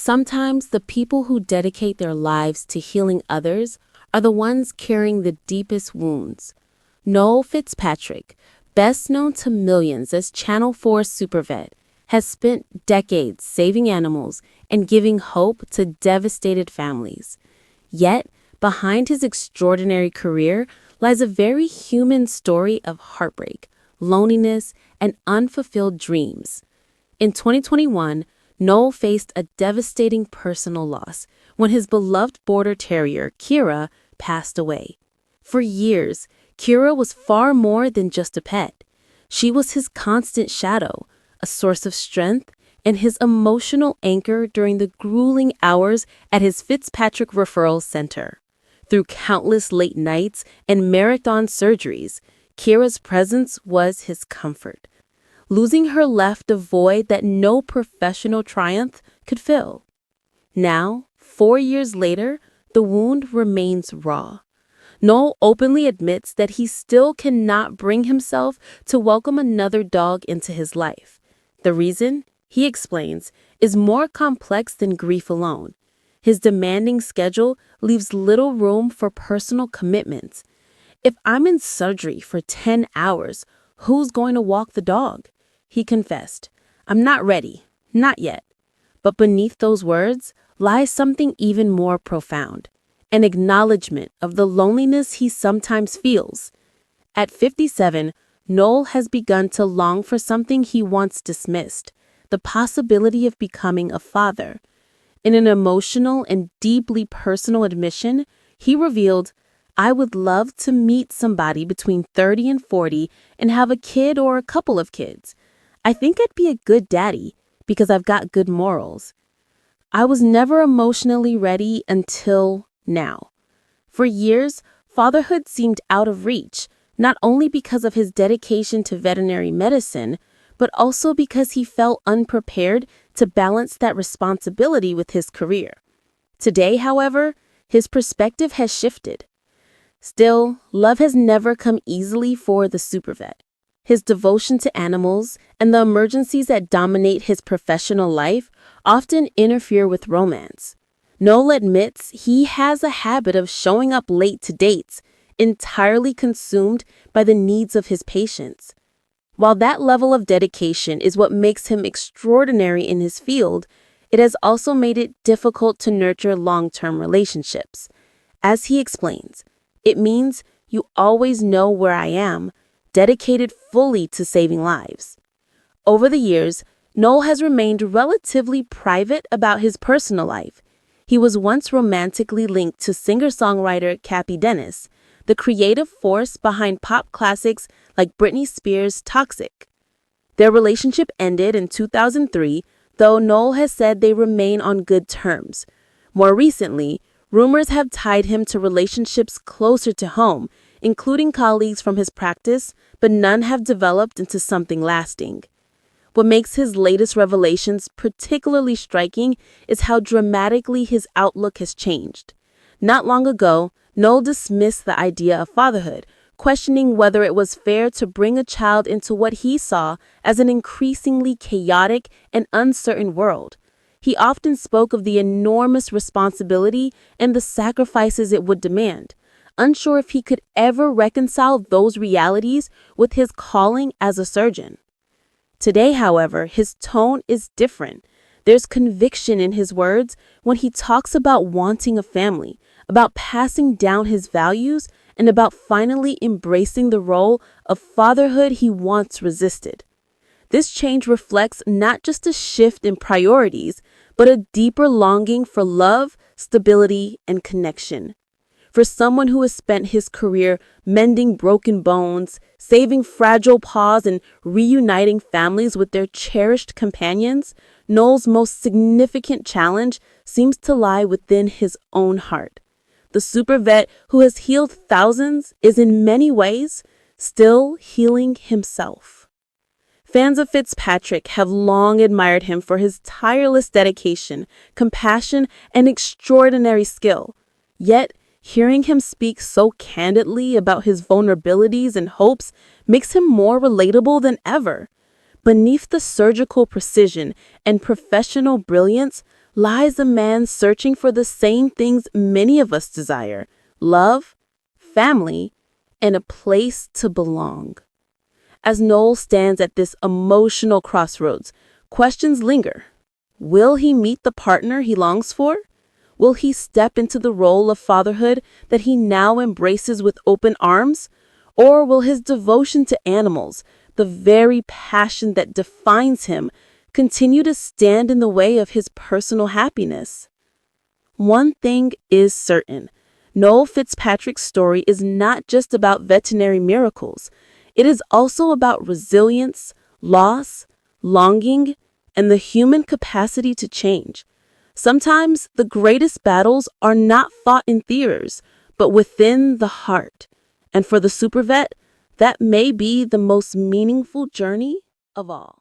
Sometimes the people who dedicate their lives to healing others are the ones carrying the deepest wounds. Noel Fitzpatrick, best known to millions as Channel 4 Supervet, has spent decades saving animals and giving hope to devastated families. Yet, behind his extraordinary career lies a very human story of heartbreak, loneliness, and unfulfilled dreams. In 2021, Noel faced a devastating personal loss when his beloved border terrier, Kira, passed away. For years, Kira was far more than just a pet. She was his constant shadow, a source of strength, and his emotional anchor during the grueling hours at his Fitzpatrick Referral Center. Through countless late nights and marathon surgeries, Kira's presence was his comfort. Losing her left a void that no professional triumph could fill. Now, 4 years later, the wound remains raw. Noel openly admits that he still cannot bring himself to welcome another dog into his life. The reason, he explains, is more complex than grief alone. His demanding schedule leaves little room for personal commitments. If I'm in surgery for 10 hours, who's going to walk the dog? He confessed, "I'm not ready, not yet." But beneath those words lies something even more profound, an acknowledgement of the loneliness he sometimes feels. At 57, Noel has begun to long for something he once dismissed, the possibility of becoming a father. In an emotional and deeply personal admission, he revealed, "I would love to meet somebody between 30 and 40 and have a kid or a couple of kids. I think I'd be a good daddy because I've got good morals. I was never emotionally ready until now." For years, fatherhood seemed out of reach, not only because of his dedication to veterinary medicine, but also because he felt unprepared to balance that responsibility with his career. Today, however, his perspective has shifted. Still, love has never come easily for the Supervet. His devotion to animals and the emergencies that dominate his professional life often interfere with romance. Noel admits he has a habit of showing up late to dates, entirely consumed by the needs of his patients. While that level of dedication is what makes him extraordinary in his field, it has also made it difficult to nurture long-term relationships. As he explains, it means you always know where I am, dedicated fully to saving lives. Over the years, Noel has remained relatively private about his personal life. He was once romantically linked to singer-songwriter Cappy Dennis, the creative force behind pop classics like Britney Spears' Toxic. Their relationship ended in 2003, though Noel has said they remain on good terms. More recently, rumors have tied him to relationships closer to home, including colleagues from his practice, but none have developed into something lasting. What makes his latest revelations particularly striking is how dramatically his outlook has changed. Not long ago, Noel dismissed the idea of fatherhood, questioning whether it was fair to bring a child into what he saw as an increasingly chaotic and uncertain world. He often spoke of the enormous responsibility and the sacrifices it would demand, unsure if he could ever reconcile those realities with his calling as a surgeon. Today, however, his tone is different. There's conviction in his words when he talks about wanting a family, about passing down his values, and about finally embracing the role of fatherhood he once resisted. This change reflects not just a shift in priorities, but a deeper longing for love, stability, and connection. For someone who has spent his career mending broken bones, saving fragile paws, and reuniting families with their cherished companions, Noel's most significant challenge seems to lie within his own heart. The Supervet who has healed thousands is in many ways still healing himself. Fans of Fitzpatrick have long admired him for his tireless dedication, compassion, and extraordinary skill. Yet, hearing him speak so candidly about his vulnerabilities and hopes makes him more relatable than ever. Beneath the surgical precision and professional brilliance lies a man searching for the same things many of us desire: love, family, and a place to belong. As Noel stands at this emotional crossroads, questions linger. Will he meet the partner he longs for? Will he step into the role of fatherhood that he now embraces with open arms? Or will his devotion to animals, the very passion that defines him, continue to stand in the way of his personal happiness? One thing is certain: Noel Fitzpatrick's story is not just about veterinary miracles. It is also about resilience, loss, longing, and the human capacity to change. Sometimes the greatest battles are not fought in theaters, but within the heart. And for the Supervet, that may be the most meaningful journey of all.